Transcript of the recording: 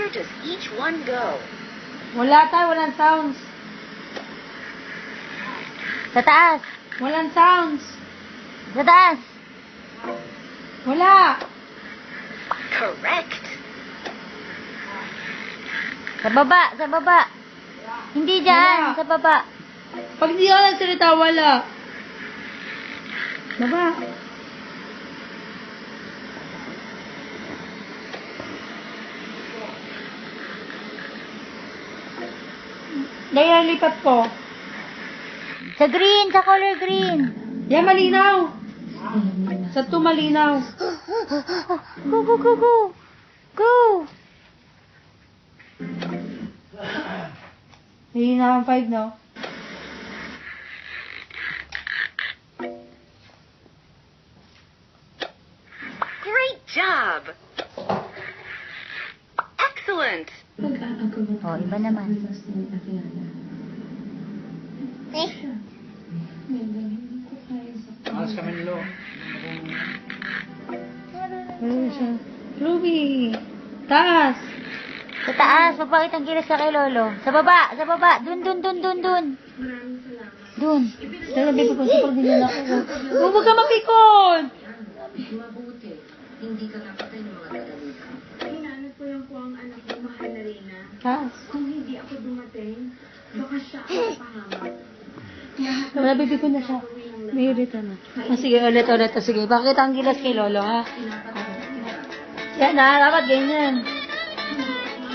Where does each one go? Wala tayo, walang sounds. Sa taas. Walang sounds. Sa taas. Wala. Correct. Sa baba, sa baba. Hindi dyan, Wala. sa baba. Pag di ako nagsalita, wala. Baba. Dahil lipat ko. Sa green, sa color green. Yan, malinaw. Sa 2 malinaw. Go, go, go, go. Go. Malinaw ang 5, no? Great job. Excellent. Oh, iba naman. Alas kami nilo. Ano siya? Ruby. Taas. Sa taas, mapakit ang gilas sa kay Lolo. Sa baba, sa baba. Dun, dun, dun, dun, dun. Dun. Sabi ko sa pag dinala ko. Huwag ka mapikon! Mabuti. Hindi ka napatay ng mga dadalita. Hinanap ko yung ang anak ko, mahal na Reyna. Taas. Kung hindi ako dumating, baka siya ang pahamak. Wala, bibigyan na siya. May irita na. Sige, ulit. Sige, bakit ang gilas kay Lolo, ha? Yan na, dapat ganyan.